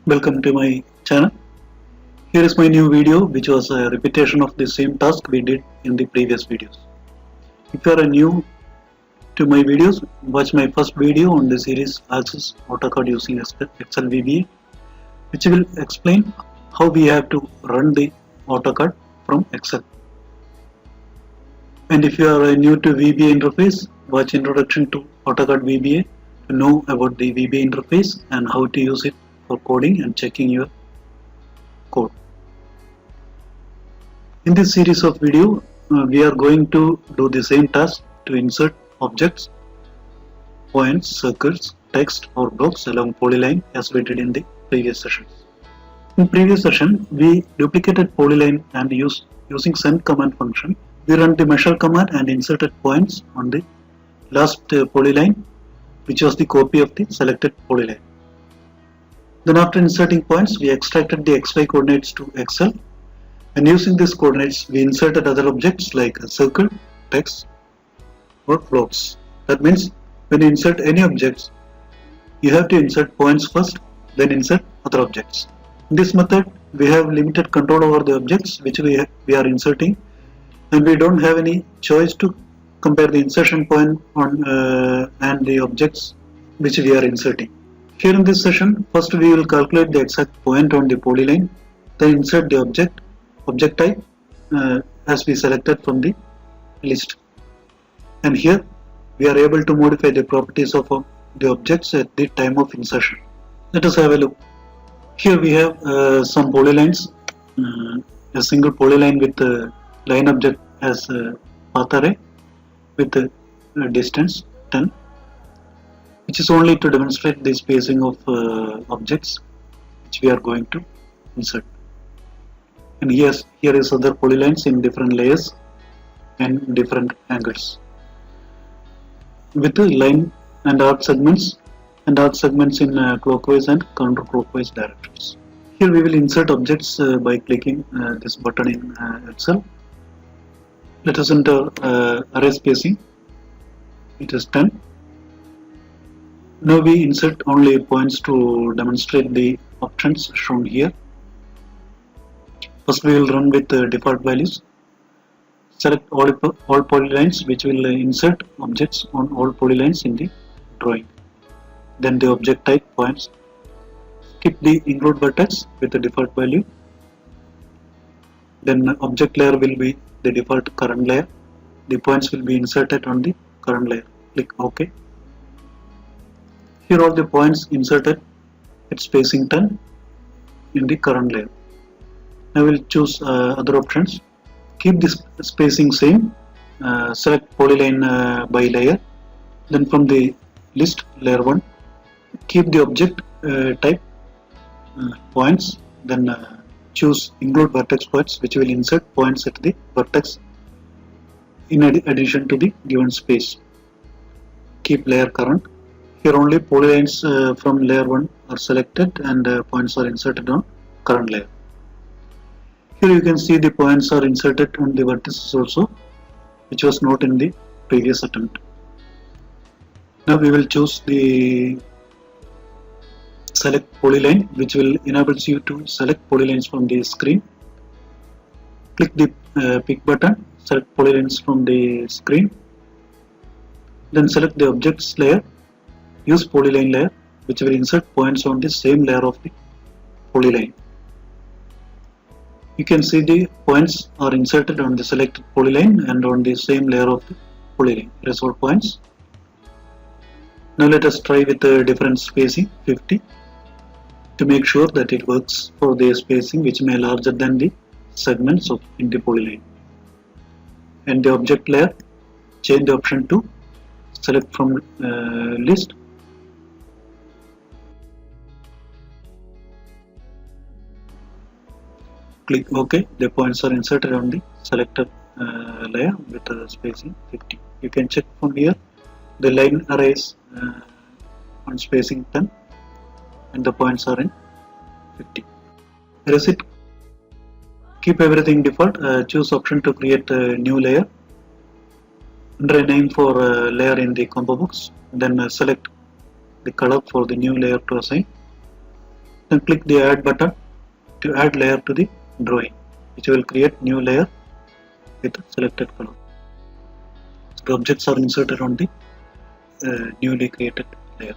Welcome to my channel. Here is my new video, which was a repetition of the same task we did in the previous videos. If you are new to my videos, watch my first video on the series Access AutoCAD using Excel VBA, which will explain how we have to run the AutoCAD from Excel. And if you are new to VBA interface, watch Introduction to AutoCAD VBA to know about the VBA interface and how to use it for coding and checking your code. In this series of video, we are going to do the same task to insert objects, points, circles, text or blocks along polyline as we did in the previous sessions. In previous session, we duplicated polyline and using send command function, we run the measure command and inserted points on the last polyline, which was the copy of the selected polyline. Then after inserting points, we extracted the XY coordinates to Excel, and using these coordinates, we inserted other objects like a circle, text or blocks. That means when you insert any objects, you have to insert points first, then insert other objects. In this method, we have limited control over the objects which we are inserting, and we don't have any choice to compare the insertion point and the objects which we are inserting. Here in this session, first we will calculate the exact point on the polyline, then insert the object type as we selected from the list. And here we are able to modify the properties of the objects at the time of insertion. Let us have a look. Here we have some polylines, a single polyline with a line object as a path array with a distance 10. Which is only to demonstrate the spacing of objects which we are going to insert. And here is other polylines in different layers and different angles with the line and arc segments in clockwise and counterclockwise directions. Here we will insert objects by clicking this button in Excel. Let us enter array spacing. It is 10. Now we insert only points to demonstrate the options shown here. First we will run with default values. Select all polylines which will insert objects on all polylines in the drawing. Then the object type points. Skip the include vertex with the default value. Then object layer will be the default current layer. The points will be inserted on the current layer. Click OK. Here are the points inserted at spacing 10 in the current layer. Now we will choose other options. Keep this spacing same. Select polyline by layer. Then from the list layer 1, keep the object type points. Then choose include vertex points, which will insert points at the vertex in addition to the given space. Keep layer current. Here only polylines from layer 1 are selected and points are inserted on current layer. Here you can see the points are inserted on the vertices also, which was not in the previous attempt. Now we will choose the select polyline, which will enables you to select polylines from the screen. Click the pick button, select polylines from the screen. Then select the objects layer. Use polyline layer, which will insert points on the same layer of the polyline. You can see the points are inserted on the selected polyline and on the same layer of the polyline. Resolve points. Now let us try with a different spacing 50 to make sure that it works for the spacing which may larger than the segments of in the polyline. And the object layer, change the option to select from list. Click OK. The points are inserted on the selected layer with spacing 50. You can check from here the line arrays on spacing 10 and the points are in 50. Reset, keep everything default, choose option to create a new layer, enter a name for layer in the combo box, then select the color for the new layer to assign, then click the add button to add layer to the drawing, which will create new layer with selected color. So the objects are inserted on the newly created layer.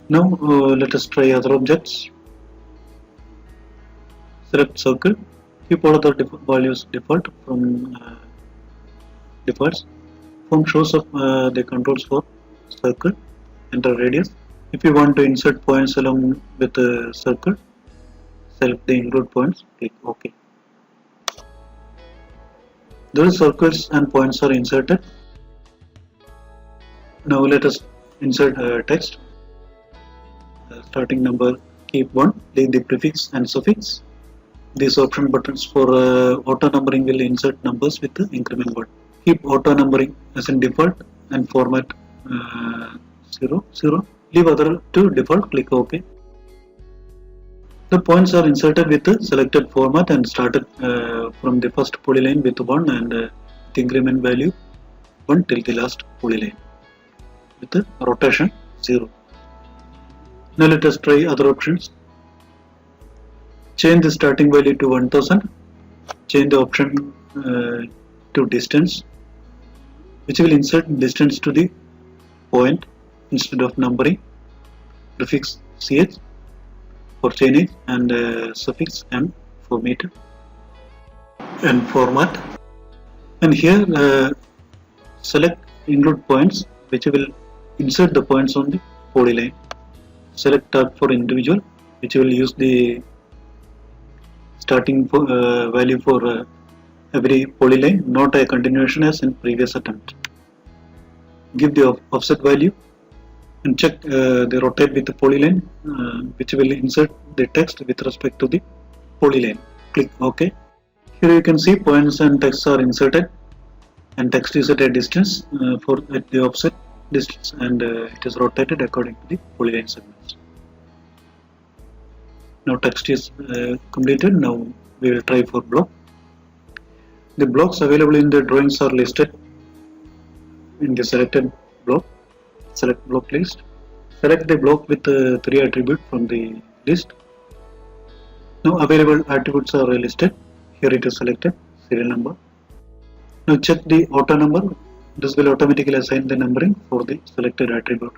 Now let us try other objects. Select circle, keep all other values default from defaults. Form shows up the controls for circle, enter radius. If you want to insert points along with the circle, select the include points, click OK. Those circles and points are inserted. Now let us insert text. Starting number, keep 1, leave the prefix and suffix. These option buttons for auto numbering will insert numbers with the increment 1. Keep auto numbering as in default and format 0, 0. Leave other to default, click OK. The points are inserted with the selected format and started from the first polyline with 1 and the increment value 1 till the last polyline with the rotation 0. Now let us try other options. Change the starting value to 1000, change the option to distance, which will insert distance to the point instead of numbering, prefix ch for chainage and suffix m for meter and format. And here select include points, which will insert the points on the polyline. Select tab for individual, which will use the starting value for every polyline, not a continuation as in previous attempt. Give the offset value and check the rotate with the polyline, which will insert the text with respect to the polyline. Click OK. Here you can see points and text are inserted, and text is at a distance at the offset distance, and it is rotated according to the polyline segments. Now text is completed. Now we will try for block. The blocks available in the drawings are listed in the selected block. Select block list. Select the block with 3 attributes from the list. Now available attributes are listed. Here it is selected, serial number. Now check the auto number. This will automatically assign the numbering for the selected attribute.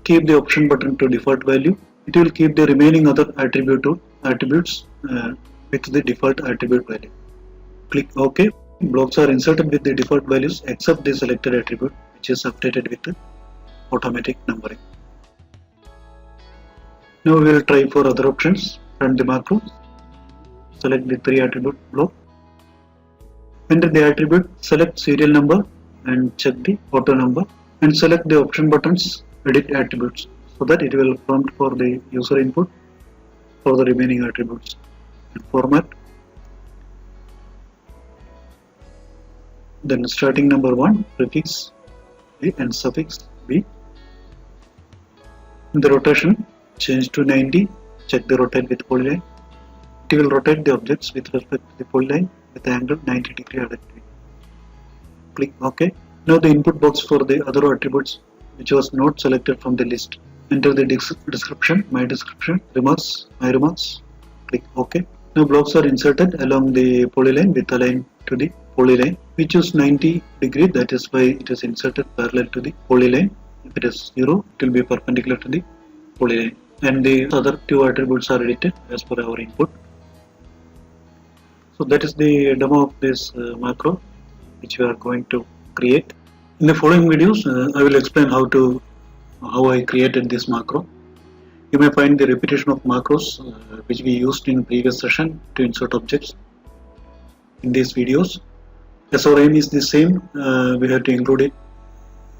Keep the option button to default value. It will keep the remaining other attributes with the default attribute value. Click OK. Blocks are inserted with the default values except the selected attribute, which is updated with the automatic numbering. Now we will try for other options. Run the macro. Select the 3 attribute block. Enter the attribute, select serial number and check the auto number, and select the option buttons edit attributes, so that it will prompt for the user input for the remaining attributes. And format. Then starting number 1, prefix A and suffix B. In the rotation, change to 90, check the rotate with polyline. It will rotate the objects with respect to the polyline with the angle 90 degree added to it. Click OK. Now the input box for the other attributes which was not selected from the list. Enter the description, my description, remarks, my remarks. Click OK. Now blocks are inserted along the polyline with a line to the polyline. We choose 90 degree, that is why it is inserted parallel to the polyline. If it is 0, it will be perpendicular to the polyline. And the other 2 attributes are edited as per our input. So that is the demo of this macro which we are going to create. In the following videos, I will explain how I created this macro. You may find the repetition of macros which we used in previous session to insert objects in these videos. As our aim is the same, we have to include it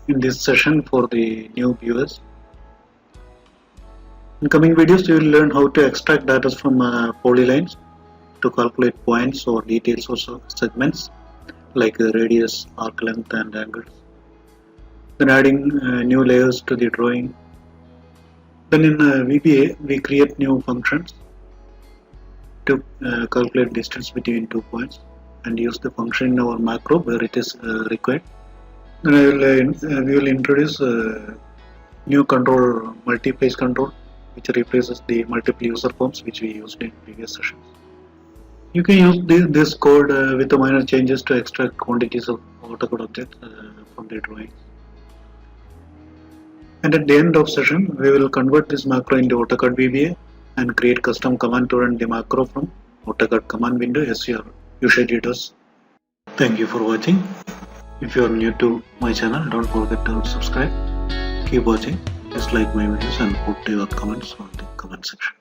in this session for the new viewers. In coming videos, you will learn how to extract data from polylines, to calculate points or details or segments like radius, arc length and angles. Then adding new layers to the drawing. Then in VBA we create new functions to calculate distance between 2 points and use the function in our macro where it is required. Then we will introduce new control, multi-place control, which replaces the multiple user forms which we used in previous sessions. You can use this code with the minor changes to extract quantities of AutoCAD objects from the drawings. And at the end of session, we will convert this macro into AutoCAD VBA and create custom command to run the macro from AutoCAD command window as your usually does. Thank you for watching. If you are new to my channel, don't forget to subscribe. Keep watching. Just like my videos and put your comments on the comment section.